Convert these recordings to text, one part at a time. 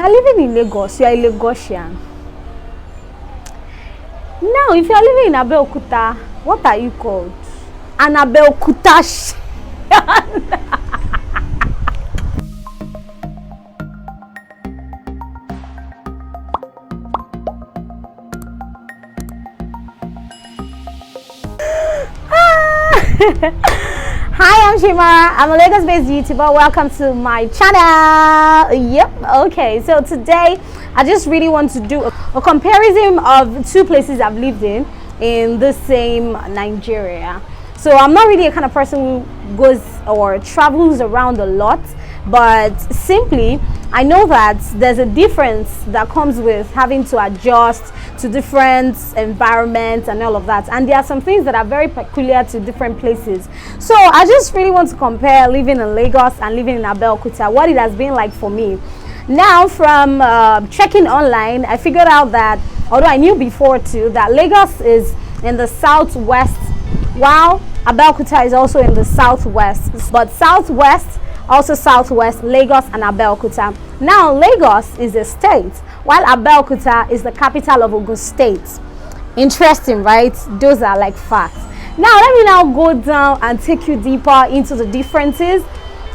You are living in Lagos, you are a Lagosian. Now, if you are living in Abeokuta, what are you called? An Abeokuta. Hi, I'm Shimara. I'm a Lagos-based YouTuber. Welcome to my channel. Yep. Okay. So today, I just really want to do a comparison of two places I've lived in the same Nigeria. So I'm not really a kind of person who goes or travels around a lot, but simply I know that there's a difference that comes with having to adjust to different environments and all of that, and there are some things that are very peculiar to different places. So I just really want to compare living in Lagos and living in Abeokuta, what it has been like for me. Now, from checking online, I figured out that, although I knew before too, that Lagos is in the southwest, while Abeokuta is also in the southwest, but southwest, also southwest, Lagos and Abeokuta. Now, Lagos is a state, while Abeokuta is the capital of Ogun State. Interesting, right? Those are like facts. Now, let me now go down and take you deeper into the differences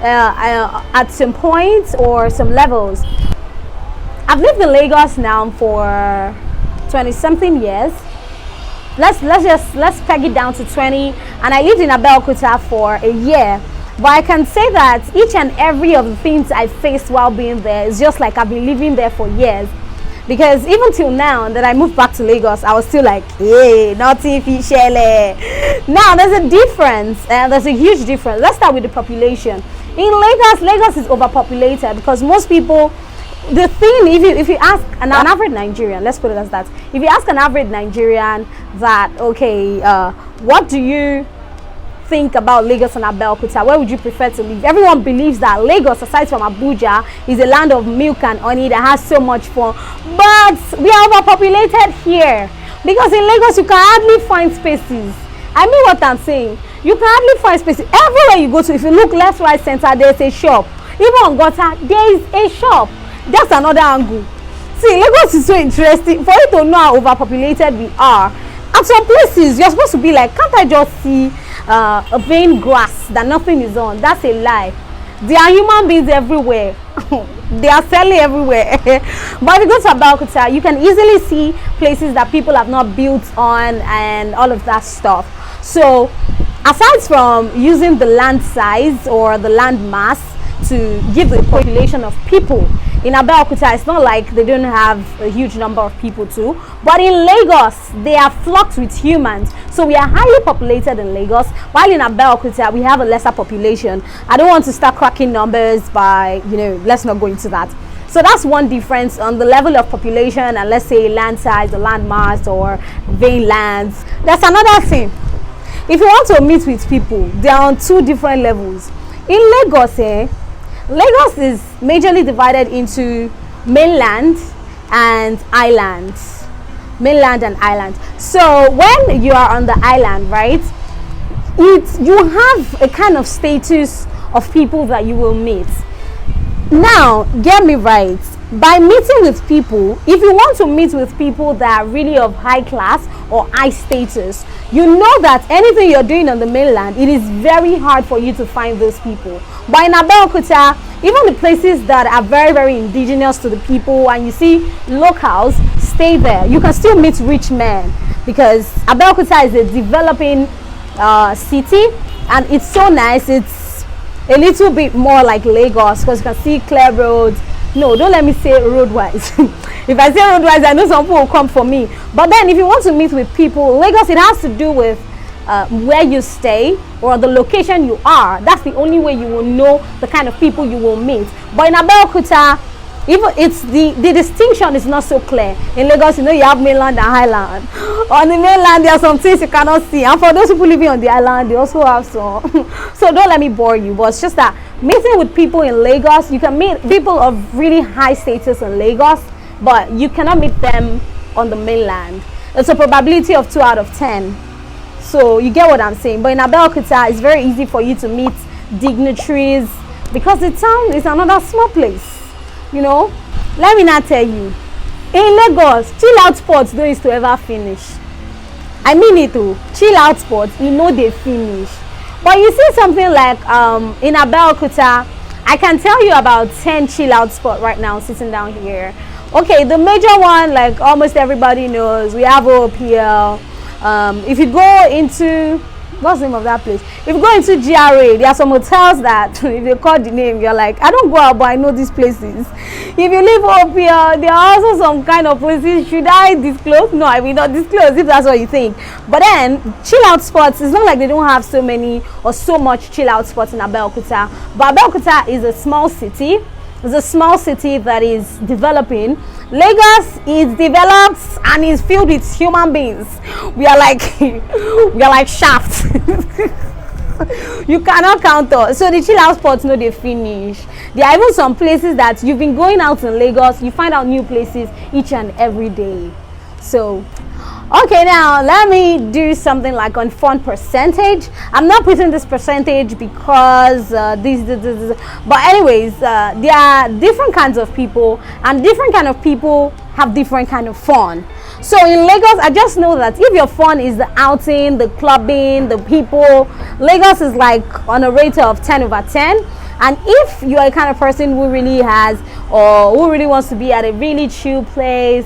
at some points or some levels. I've lived in Lagos now for 20-something years. Let's peg it down to 20, and I lived in Abeokuta for a year. But I can say that each and every of the things I faced while being there is just like I've been living there for years. Because even till now that I moved back to Lagos, I was still like, hey, nothing official. Now there's a difference, and there's a huge difference. Let's start with the population. In Lagos is overpopulated because most people, the thing, if you ask an average Nigerian, let's put it as that, if you ask an average Nigerian that, okay, what do you think about Lagos and Abeokuta, where would you prefer to live? Everyone believes that Lagos, aside from Abuja, is a land of milk and honey that has so much fun, but we are overpopulated here because in Lagos you can hardly find spaces. I mean what I'm saying. You can hardly find spaces. Everywhere you go to, if you look left, right, center, there's a shop. Even on gutter, there is a shop. That's another angle. See, Lagos is so interesting. For you to know how overpopulated we are, at some places you're supposed to be like, can't I just see a vain grass that nothing is on? That's a lie. There are human beings everywhere. They are selling everywhere. But if you go to Abeokuta, you can easily see places that people have not built on and all of that stuff. So aside from using the land size or the land mass to give the population of people, in Abeokuta, it's not like they don't have a huge number of people too, but in Lagos, they are flocked with humans. So we are highly populated in Lagos, while in Abeokuta, we have a lesser population. I don't want to start cracking numbers by, let's not go into that. So that's one difference on the level of population and, let's say, land size or land mass or vain lands. That's another thing. If you want to meet with people, they are on two different levels. In Lagos, Lagos is majorly divided into mainland and island. Mainland and island. So when you are on the island, right, you have a kind of status of people that you will meet. Now, get me right. By meeting with people, if you want to meet with people that are really of high class or high status, you know that anything you're doing on the mainland, it is very hard for you to find those people. But in Abeokuta, even the places that are very, very indigenous to the people and you see locals stay there, you can still meet rich men because Abeokuta is a developing city, and it's so nice. It's a little bit more like Lagos because you can see clear roads. No, don't let me say road-wise. If I say road-wise, I know some people will come for me. But then if you want to meet with people, Lagos, it has to do with where you stay or the location you are. That's the only way you will know the kind of people you will meet. But in Abeokuta, even it's the distinction is not so clear. In Lagos, you have mainland and highland. On the mainland, there are some things you cannot see, and for those people living on the island, they also have some. So don't let me bore you, but it's just that meeting with people in Lagos, you can meet people of really high status in Lagos, but you cannot meet them on the mainland. It's a probability of 2 out of 10. So you get what I'm saying. But in Abeokuta, it's very easy for you to meet dignitaries because the town is another small place. let me not tell you, in Lagos, chill out spots don't used to ever finish. I mean it too. Chill out spots, you know they finish. But you see something like in Abeokuta, I can tell you about 10 chill out spots right now sitting down here. Okay, the major one, like almost everybody knows, we have OPL. If you go into, what's the name of that place? If you go into GRA, there are some hotels that if you call the name, you're like, I don't go out, but I know these places. If you leave OPL, there are also some kind of places. Should I disclose? No, I will not disclose if that's what you think. But then, chill out spots, it's not like they don't have so many or so much chill out spots in Abeokuta. But Abeokuta is a small city. It's a small city that is developing. Lagos is developed and is filled with human beings. We are like shafts. You cannot count us. So the chill out spots, no, they finish. There are even some places that you've been going out in Lagos, you find out new places each and every day. So okay, now let me do something like on fun percentage. I'm not putting this percentage because this. But anyways, there are different kinds of people, and different kind of people have different kind of fun. So in Lagos, I just know that if your fun is the outing, the clubbing, the people, Lagos is like on a rate of 10/10. And if you are a kind of person who really has or who really wants to be at a really chill place,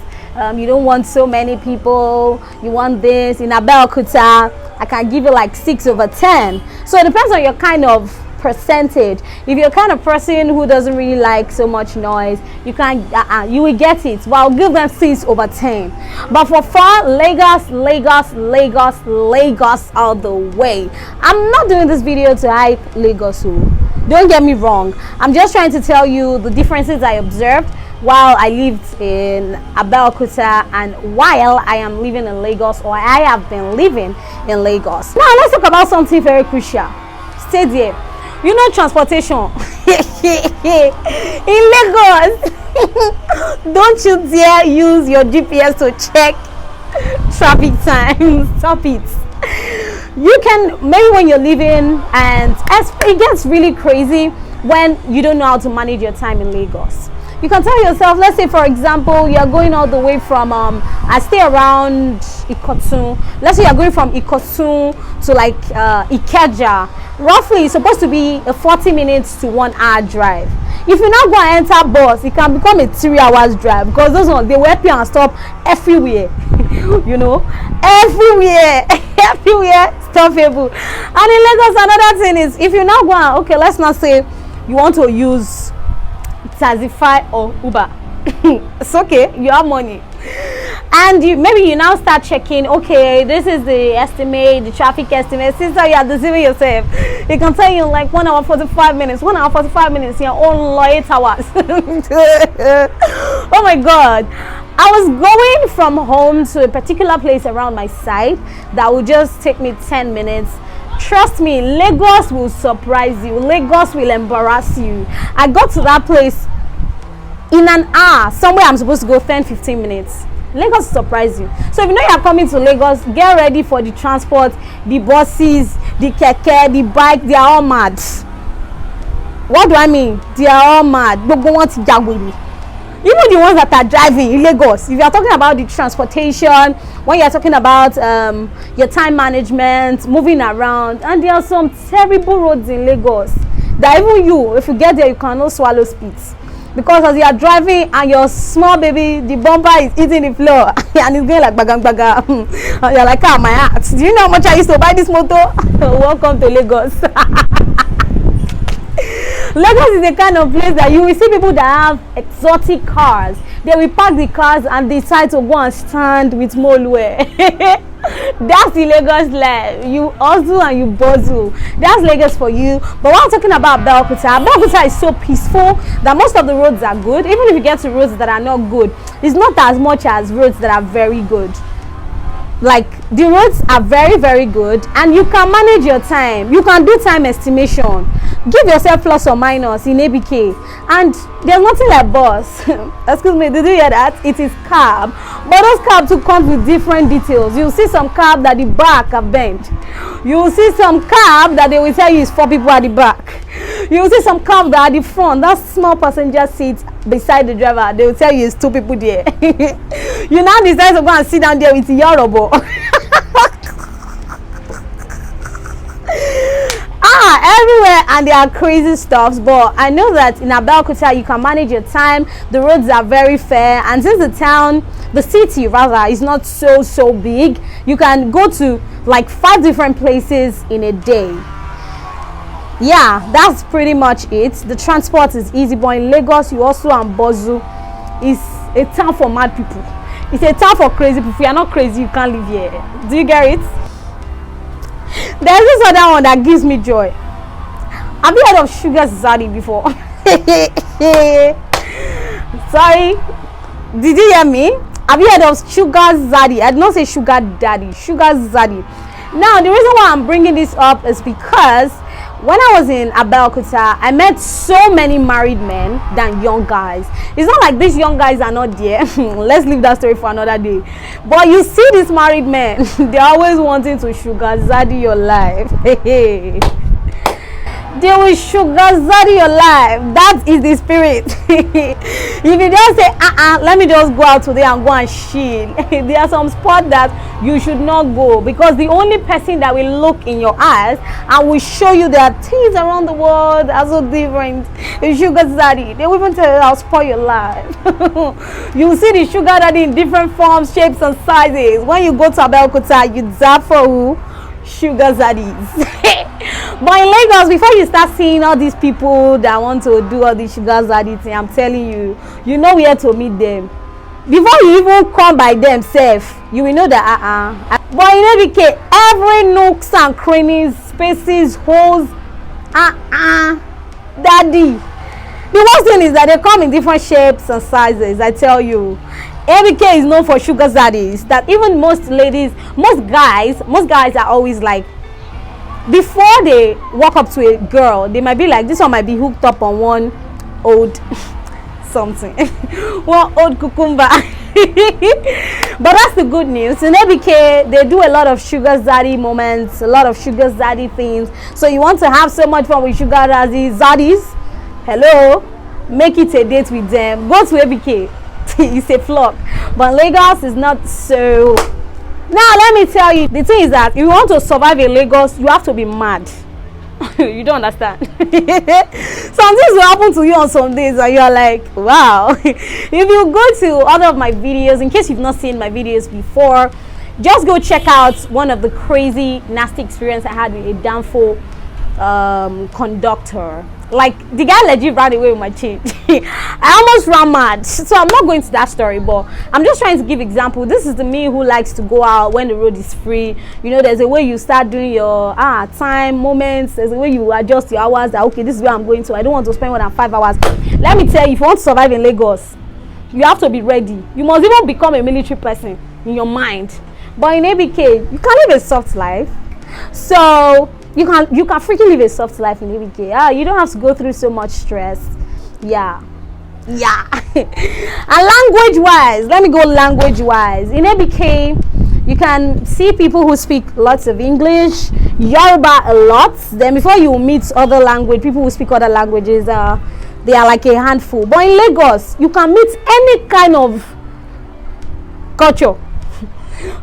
you don't want so many people, you want this, in Abeokuta, I can give you like 6/10. So it depends on your kind of percentage. If you're the kind of person who doesn't really like so much noise, you can you will get it. But I'll give them 6/10. But for fun, Lagos all the way. I'm not doing this video to hype Lagos. Don't get me wrong. I'm just trying to tell you the differences I observed while I lived in Abeokuta and while I am living in Lagos, or I have been living in Lagos. Now let's talk about something very crucial. Stay there. You know, transportation in Lagos. Don't you dare use your GPS to check traffic time. Stop it. You can, maybe when you're leaving, and it gets really crazy when you don't know how to manage your time in Lagos. You can tell yourself, let's say for example, you're going all the way from I stay around Ikotun. Let's say you're going from Ikotun to like Ikeja. Roughly it's supposed to be a 40 minutes to 1 hour drive. If you now go and enter bus, it can become a 3 hours drive, because those ones, they will help you and stop everywhere. You know, everywhere stoppable. And in Lagos, another thing is, if you now go and, okay, let's not say you want to use Tazify or Uber. It's okay, you have money, and maybe you now start checking, okay, this is the estimate, the traffic estimate. Since you are deceiving yourself, it can tell you like 1 hour 45 minutes, 1 hour 45 minutes, your own 8 hours. Oh my god, I was going from home to a particular place around my side that would just take me 10 minutes. Trust me, Lagos will surprise you. Lagos will embarrass you. I got to that place in an hour, somewhere I'm supposed to go 10-15 minutes. Lagos will surprise you. So if you know you're coming to Lagos, get ready for the transport, the buses, the keke, the bike. They are all mad. What do I mean? They are all mad. Even the ones that are driving in Lagos, if you are talking about the transportation, when you are talking about your time management, moving around, and there are some terrible roads in Lagos that even you, if you get there, you cannot swallow spit. Because as you are driving and your small baby, the bumper is hitting the floor and it's going like bagang baga. You're like, ah, my heart. Do you know how much I used to buy this motor? Welcome to Lagos. Lagos is the kind of place that you will see people that have exotic cars. They will park the cars and decide to go and stand with Molue. That's the Lagos life. You hustle and you buzzle. That's Lagos for you. But what I'm talking about Abeokuta is so peaceful that most of the roads are good. Even if you get to roads that are not good, it's not as much as roads that are very good. Like, the roads are very, very good, and you can manage your time. You can do time estimation. Give yourself plus or minus in ABK, and there's nothing like bus. Excuse me, did you hear that? It is cab, but those cabs will come with different details. You'll see some cab that the back are bent. You will see some cab that they will tell you is 4 people at the back. You see some cars that are at the front, that small passenger seat beside the driver, they will tell you it's two people there. You now decide to go and sit down there with your robot. Everywhere, and there are crazy stuffs, but I know that in Abeokuta you can manage your time. The roads are very fair, and since the city rather is not so big, you can go to like 5 different places in a day. Yeah, that's pretty much it. The transport is easy, but in Lagos you also Bozu is a town for mad people. It's a town for crazy people. If you are not crazy, you can't live here. Do you get it? There's this other one that gives me joy. Have you heard of Sugar ZADDY before? Sorry, did you hear me? Have you heard of Sugar ZADDY? I did not say Sugar Daddy. Sugar ZADDY. Now, the reason why I'm bringing this up is because when I was in Abeokuta, I met so many married men than young guys. It's not like these young guys are not there. Let's leave that story for another day. But you see these married men, they're always wanting to Sugar ZADDY your life. They will Sugar ZADDY your life. That is the spirit. If you just say, let me just go out today and go and chill. There are some spots that you should not go, because the only person that will look in your eyes and will show you that things around the world are so different is Sugar ZADDY. They will even tell you, I'll spoil your life. You will see the Sugar Daddy in different forms, shapes, and sizes. When you go to Abeokuta, you zap for who? Sugar Zaddies. But in Lagos, before you start seeing all these people that want to do all this Sugar Zaddy thing, I'm telling you, you know where to meet them. Before you even come by themselves, you will know that But in ABK, every nooks and crannies, spaces, holes, daddy. The worst thing is that they come in different shapes and sizes. I tell you, ABK is known for Sugar Zaddies. That even most ladies, most guys are always like, before they walk up to a girl, they might be like, this one might be hooked up on one old something, one old cucumber. But that's the good news. In ABK, they do a lot of Sugar Zaddy moments, a lot of Sugar Zaddy things. So you want to have so much fun with Sugar Zaddies? Hello, make it a date with them. Go to ABK. It's a flop. But Lagos is not so. Now let me tell you, the thing is that if you want to survive in Lagos, you have to be mad. You don't understand. Some things will happen to you on some days and you are like, wow. If you go to other of my videos, in case you've not seen my videos before, just go check out one of the crazy nasty experience I had with a Danfo conductor. Like, the guy legit ran away with my change. I almost ran mad. So I'm not going to that story, but I'm just trying to give example. This is the me who likes to go out when the road is free. You know, there's a way you start doing your time moments. There's a way you adjust your hours that, okay, this is where I'm going to. I don't want to spend more than 5 hours. Let me tell you, if you want to survive in Lagos, you have to be ready. You must even become a military person in your mind. But in ABK, you can live a soft life. So you can freaking live a soft life in ABK. You don't have to go through so much stress. Yeah. And language wise, let me go language wise. In ABK, you can see people who speak lots of English, Yoruba a lot. Then before you meet other language, people who speak other languages, they are like a handful. But in Lagos, you can meet any kind of culture.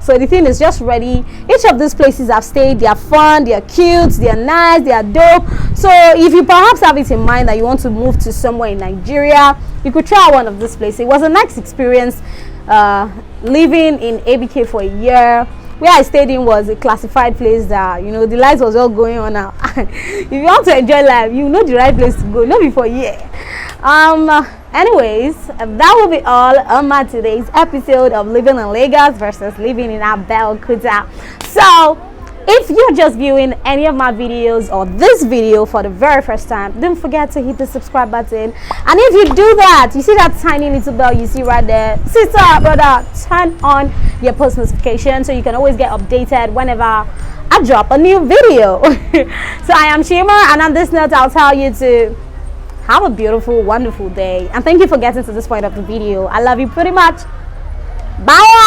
So the thing is just ready. Each of these places I've stayed, they are fun, they are cute, they are nice, they are dope. So if you perhaps have it in mind that you want to move to somewhere in Nigeria, you could try one of these places. It was a nice experience living in ABK for a year. Where I stayed in was a classified place that, you know, the lights was all going on now. If you want to enjoy life, you know the right place to go, not before a year. Anyways, that will be all on my today's episode of living in Lagos versus living in Abeokuta. So if you're just viewing any of my videos or this video for the very first time, don't forget to hit the subscribe button. And if you do that, you see that tiny little bell you see right there, sister, brother, turn on your post notification so you can always get updated whenever I drop a new video. So I am Shima, and on this note I'll tell you to have a beautiful, wonderful day, and thank you for getting to this point of the video. I love you pretty much. Bye.